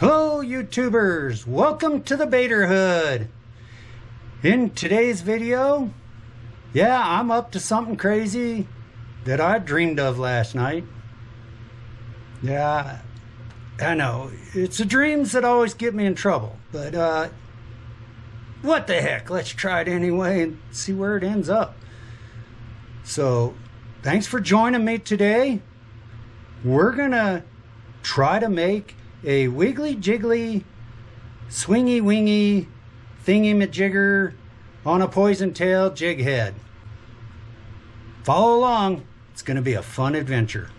Hello YouTubers, welcome to the Baiterhood. In today's video, I'm up to something crazy that I dreamed of last night. Yeah, I know, it's the dreams that always get me in trouble, but what the heck, let's try it anyway and see where it ends up. So, thanks for joining me today. We're gonna try to make a wiggly jiggly swingy wingy thingy majigger on a poison tail jig head. Follow along, it's going to be a fun adventure.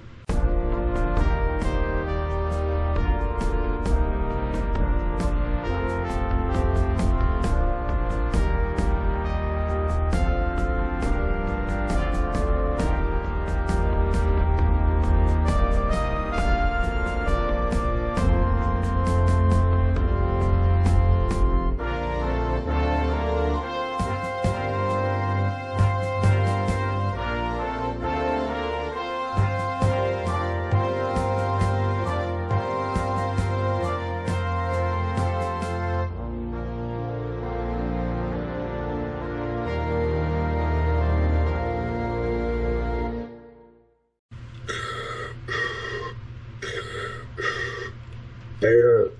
Baiter,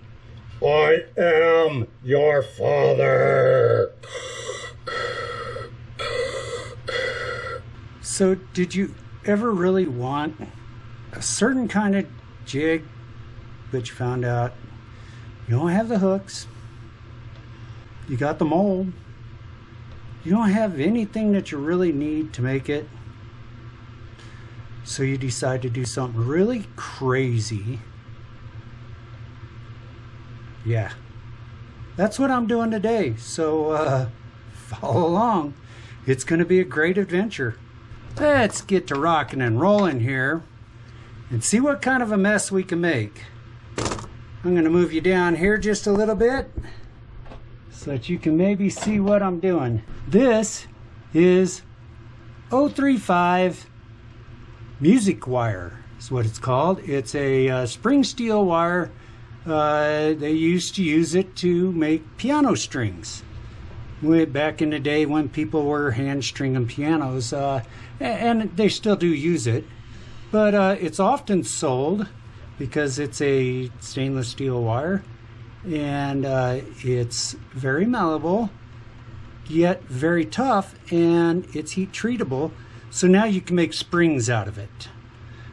I am your father. So, did you ever really want a certain kind of jig, but you found out you don't have the hooks, you got the mold, you don't have anything that you really need to make it, so you decide to do something really crazy? Yeah, that's what I'm doing today, so follow along. It's going to be a great adventure. Let's get to rocking and rolling here and see what kind of a mess we can make. I'm going to move you down here just a little bit so that you can maybe see what I'm doing. This is 035 music wire is what it's called. It's a spring steel wire. They used to use it to make piano strings back in the day when people were hand stringing pianos, and they still do use it, but it's often sold because it's a stainless steel wire, and it's very malleable yet very tough, and it's heat treatable, so now you can make springs out of it.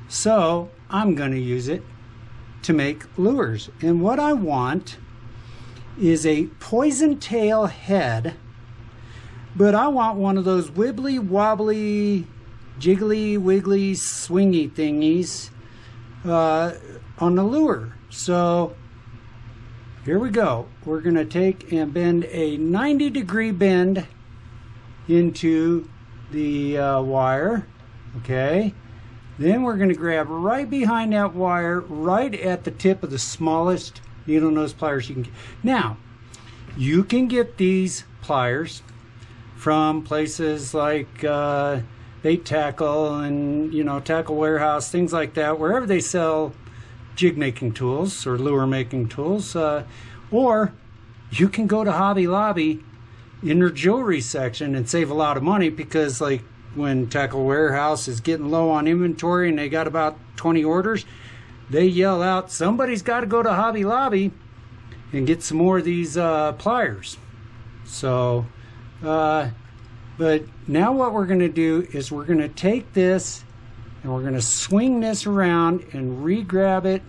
So I'm going to use it to make lures, and what I want is a poison tail head, but I want one of those wibbly wobbly jiggly wiggly swingy thingies on the lure. So here we go. We're gonna take and bend a 90-degree bend into the wire. Okay, then we're going to grab right behind that wire, right at the tip of the smallest needle nose pliers you can get. Now, you can get these pliers from places like Bait Tackle and, Tackle Warehouse, things like that, wherever they sell jig making tools or lure making tools. Or you can go to Hobby Lobby in their jewelry section and save a lot of money, because like when Tackle Warehouse is getting low on inventory and they got about 20 orders, they yell out, somebody's got to go to Hobby Lobby and get some more of these pliers. So, but now what we're going to do is we're going to take this and we're going to swing this around and re-grab it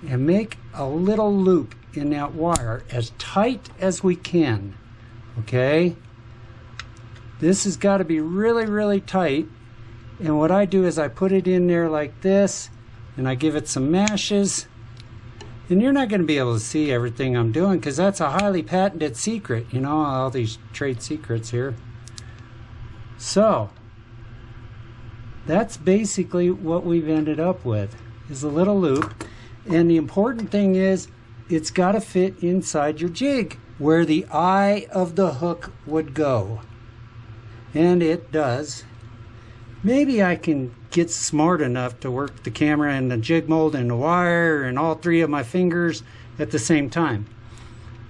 and make a little loop in that wire as tight as we can. Okay? This has got to be really, really tight. And what I do is I put it in there like this, and I give it some mashes. And you're not going to be able to see everything I'm doing, because that's a highly patented secret, all these trade secrets here. So, that's basically what we've ended up with, is a little loop. And the important thing is, it's got to fit inside your jig, where the eye of the hook would go. And it does. Maybe I can get smart enough to work the camera and the jig mold and the wire and all three of my fingers at the same time.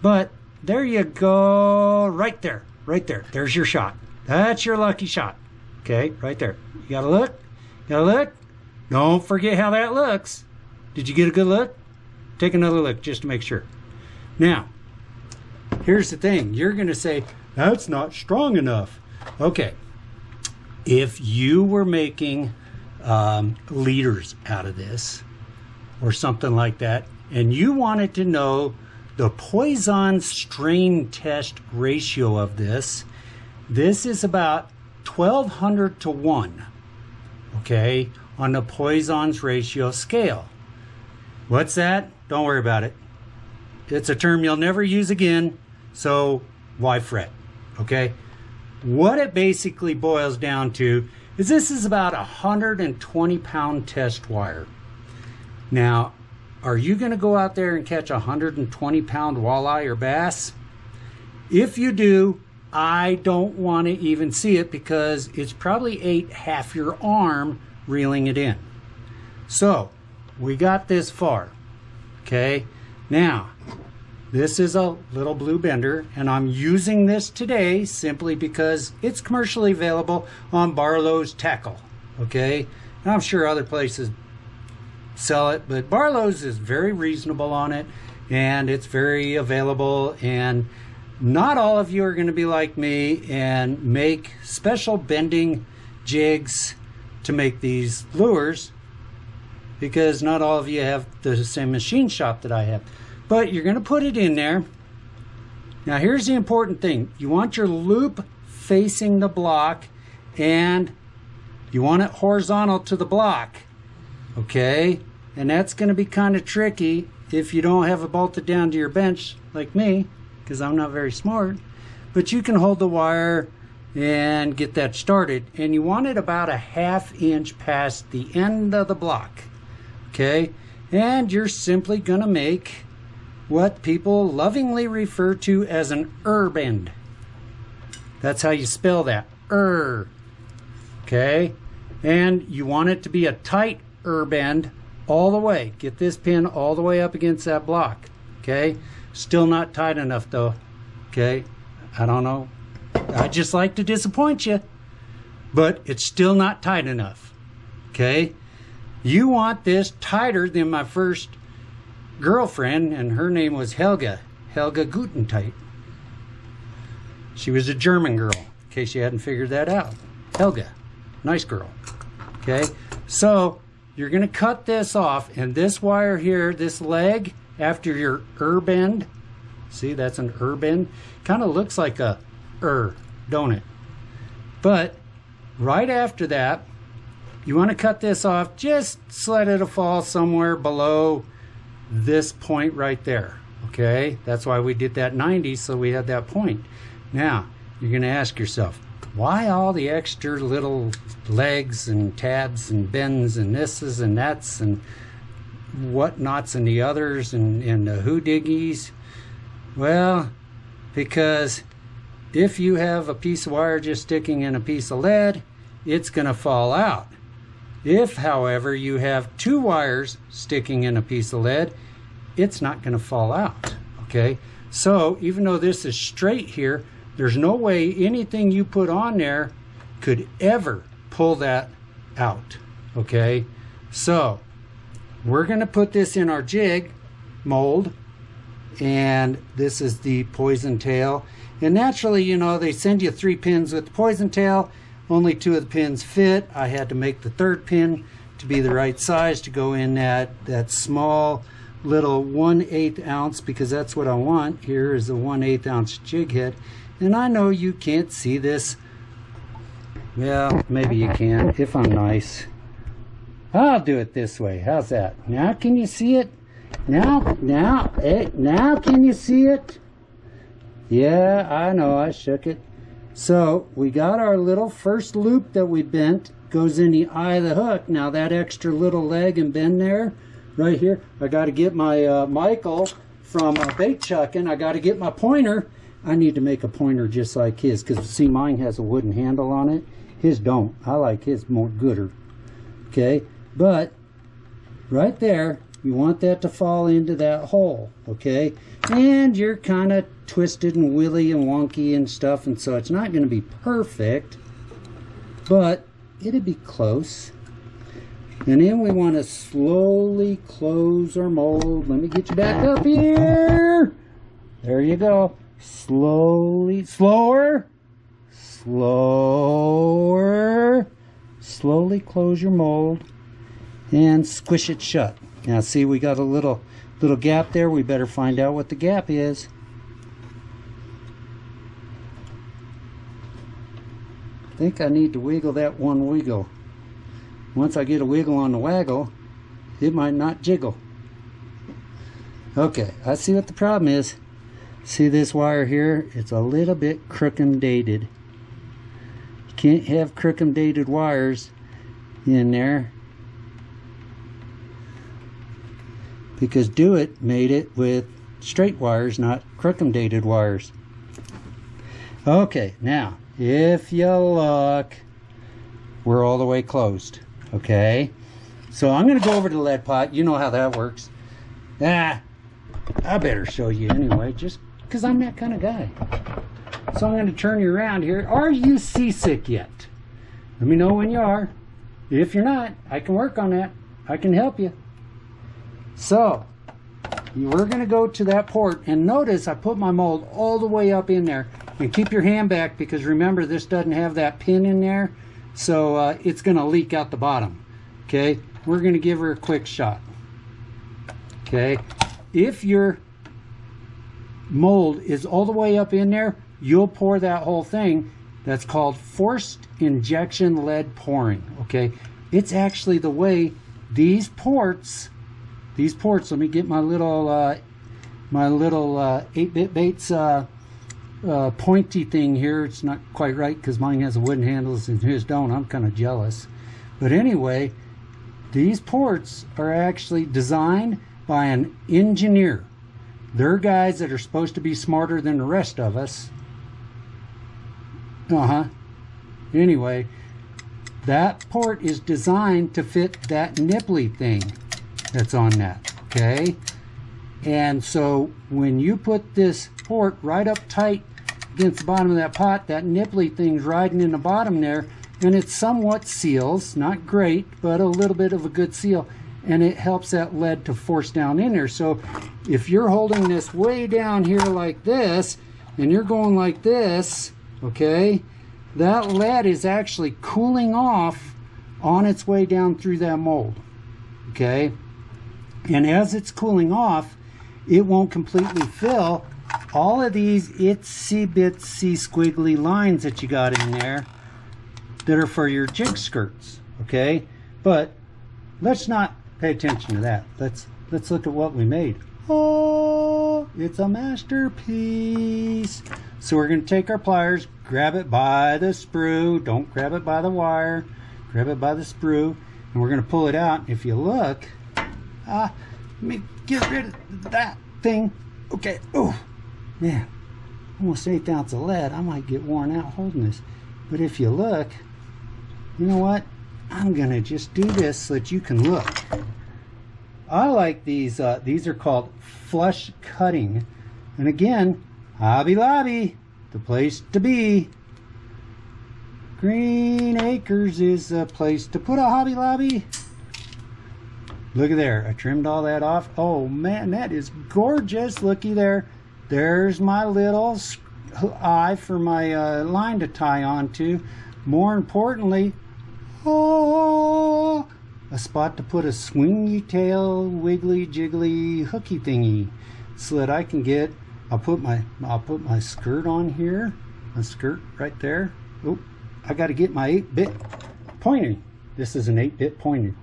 But there you go, right there, right there. There's your shot. That's your lucky shot. Okay, right there. You gotta look, you gotta look. Don't forget how that looks. Did you get a good look? Take another look just to make sure. Now, here's the thing. You're gonna say, that's not strong enough. Okay, if you were making liters out of this or something like that, and you wanted to know the Poisson strain test ratio of this, this is about 1200 to 1, okay, on the Poisson's ratio scale. What's that? Don't worry about it. It's a term you'll never use again, so why fret, okay? What it basically boils down to is this is about a 120-pound test wire. Now, are you going to go out there and catch a 120-pound walleye or bass? If you do, I don't want to even see it because it's probably ate half your arm reeling it in. So, we got this far, okay? Now, this is a little blue bender, and I'm using this today simply because it's commercially available on Barlow's Tackle, okay? And I'm sure other places sell it, but Barlow's is very reasonable on it, and it's very available, and not all of you are going to be like me and make special bending jigs to make these lures, because not all of you have the same machine shop that I have. But you're going to put it in there. Now here's the important thing. You want your loop facing the block, and you want it horizontal to the block. Okay? And that's going to be kind of tricky if you don't have it bolted down to your bench like me, because I'm not very smart. But you can hold the wire and get that started. And you want it about a 1/2 inch past the end of the block. Okay? And you're simply going to make what people lovingly refer to as an bend. That's how you spell that. Okay? And you want it to be a tight bend all the way. Get this pin all the way up against that block. Okay? Still not tight enough though. Okay? I don't know. I just like to disappoint you. But it's still not tight enough. Okay? You want this tighter than my first girlfriend, and her name was Helga Gutenteit. She was a German girl, in case you hadn't figured that out. Helga, nice girl. Okay, so you're going to cut this off, and this wire here, this leg, after your bend, see that's an bend, kind of looks like a don't it? But right after that, you want to cut this off, just let it fall somewhere below this point right there. Okay, that's why we did that 90, so we had that point. Now you're going to ask yourself, why all the extra little legs and tabs and bends and thises and that's and whatnots and the others and the hoodoogies? Well, because if you have a piece of wire just sticking in a piece of lead, it's going to fall out. If, however, you have 2 wires sticking in a piece of lead, it's not going to fall out, okay? So, even though this is straight here, there's no way anything you put on there could ever pull that out, okay? So, we're going to put this in our jig mold, and this is the poison tail. And naturally, you know, they send you 3 pins with the poison tail. Only 2 of the pins fit. I had to make the 3rd pin to be the right size to go in that small little 1/8 ounce, because that's what I want. Here is a 1/8 ounce jig head. And I know you can't see this. Well, maybe you can if I'm nice. I'll do it this way. How's that? Now can you see it? Now can you see it? Yeah, I know, I shook it. So we got our little first loop that we bent, goes in the eye of the hook. Now that extra little leg and bend there, right here, I got to get my Michael from bait chucking. I got to get my pointer. I need to make a pointer just like his, because see, mine has a wooden handle on it. His don't. I like his more gooder. Okay, but right there, You want that to fall into that hole, okay? And you're kind of twisted and willy and wonky and stuff, and so it's not going to be perfect, but it'll be close. And then we want to slowly close our mold. Let me get you back up here. There you go. Slowly, slower, slower. Slowly close your mold and squish it shut. Now see, we got a little gap there. We better find out what the gap is. I think I need to wiggle that one wiggle. Once I get a wiggle on the waggle, it might not jiggle. Okay, I see what the problem is. See this wire here? It's a little bit crooked-dated. You can't have crooked-dated wires in there, because Do It made it with straight wires, not crooked-dated wires. Okay, now if you look, we're all the way closed. Okay, so I'm going to go over to the lead pot. You know how that works. I better show you anyway, just because I'm that kind of guy. So I'm going to turn you around here. Are you seasick yet? Let me know when you are. If you're not, I can work on that. I can help you. So we're going to go to that port, and notice I put my mold all the way up in there. And keep your hand back, because remember, this doesn't have that pin in there, so it's going to leak out the bottom. Okay, we're going to give her a quick shot. Okay, if your mold is all the way up in there, you'll pour that whole thing. That's called forced injection lead pouring. Okay, it's actually the way these ports, let me get my little 8-bit baits pointy thing here. It's not quite right because mine has a wooden handles and his don't. I'm kind of jealous. But anyway, these ports are actually designed by an engineer. They're guys that are supposed to be smarter than the rest of us. Anyway, that port is designed to fit that nipply thing that's on that. Okay, and so when you put this port right up tight against the bottom of that pot, that nipply thing's riding in the bottom there, and it somewhat seals, not great, but a little bit of a good seal, and it helps that lead to force down in there. So if you're holding this way down here like this, and you're going like this, okay, that lead is actually cooling off on its way down through that mold. Okay, and as it's cooling off, it won't completely fill. All of these itsy bitsy squiggly lines that you got in there that are for your jig skirts, okay? But let's not pay attention to that. Let's look at what we made. Oh, it's a masterpiece. So we're going to take our pliers, grab it by the sprue. Don't grab it by the wire. Grab it by the sprue, and we're going to pull it out. If you look, let me get rid of that thing. Okay. Oh, man, almost 1/8 ounce of lead. I might get worn out holding this. But if you look, you know what? I'm going to just do this so that you can look. I like these. These are called flush cutting. And again, Hobby Lobby, the place to be. Green Acres is a place to put a Hobby Lobby. Look at there. I trimmed all that off. Oh man, that is gorgeous. Looky there. There's my little eye for my line to tie onto. More importantly, oh, a spot to put a swingy tail, wiggly, jiggly, hooky thingy, so that I can get. I'll put my skirt on here. My skirt right there. Oh, I got to get my 8-bit pointer. This is an 8-bit pointer.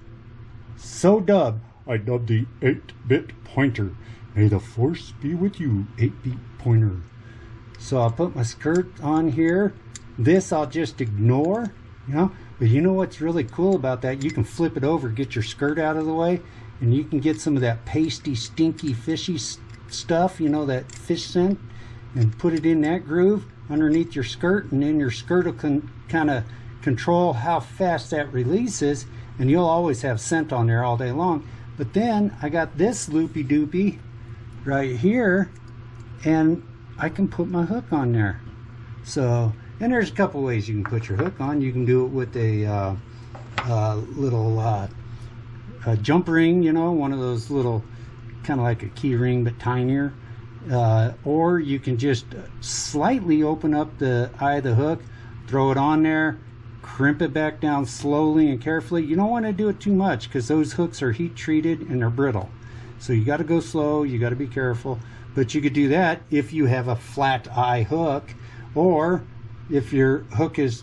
So dubbed. I dubbed the 8-bit pointer. May the force be with you, 8-bit pointer. So I'll put my skirt on here. This I'll just ignore, you know. But you know what's really cool about that? You can flip it over, get your skirt out of the way, and you can get some of that pasty, stinky, fishy stuff, you know, that fish scent, and put it in that groove underneath your skirt, and then your skirt will kind of control how fast that releases, and you'll always have scent on there all day long. But then I got this loopy doopy right here, and I can put my hook on there. So, and there's a couple ways you can put your hook on. You can do it with a little jump ring, you know, one of those little, kind of like a key ring but tinier. Or you can just slightly open up the eye of the hook, throw it on there, crimp it back down slowly and carefully. You don't want to do it too much because those hooks are heat treated and they're brittle. So you got to go slow, you got to be careful. But you could do that if you have a flat eye hook, or if your hook is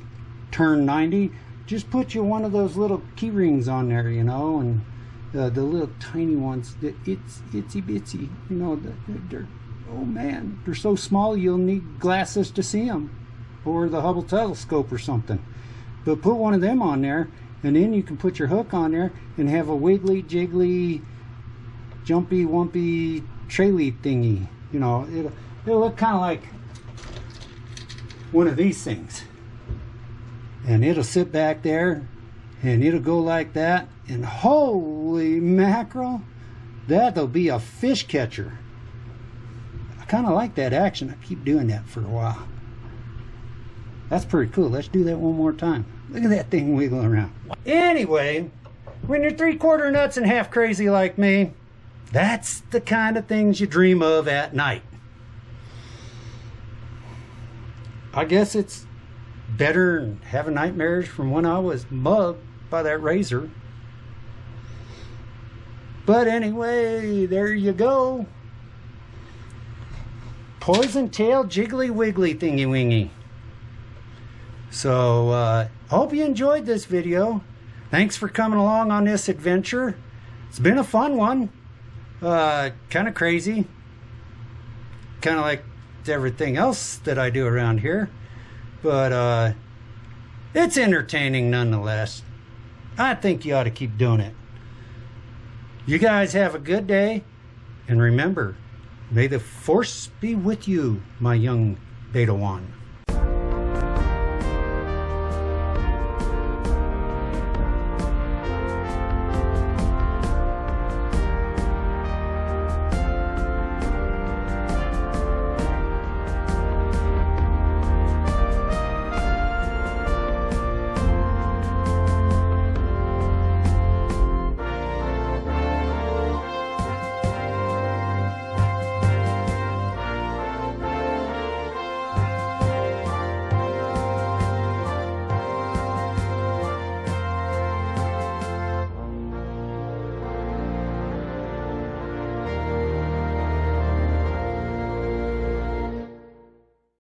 turned 90, just put you one of those little key rings on there, you know, and the little tiny ones, it's itsy bitsy, you know, they're, oh man, they're so small you'll need glasses to see them, or the Hubble telescope or something. But put one of them on there, and then you can put your hook on there and have a wiggly, jiggly, jumpy, wumpy, traily thingy. You know, it'll look kind of like one of these things. And it'll sit back there, and it'll go like that, and holy mackerel, that'll be a fish catcher. I kind of like that action. I keep doing that for a while. That's pretty cool. Let's do that one more time. Look at that thing wiggling around. Anyway, when you're 3/4 nuts and half crazy like me, that's the kind of things you dream of at night. I guess it's better than having nightmares from when I was mugged by that razor. But anyway, there you go. Poison tail jiggly wiggly thingy wingy. So I hope you enjoyed this video. Thanks for coming along on this adventure. It's been a fun one. Kind of crazy. Kind of like everything else that I do around here. But it's entertaining nonetheless. I think you ought to keep doing it. You guys have a good day. And remember, may the force be with you, my young Beta One.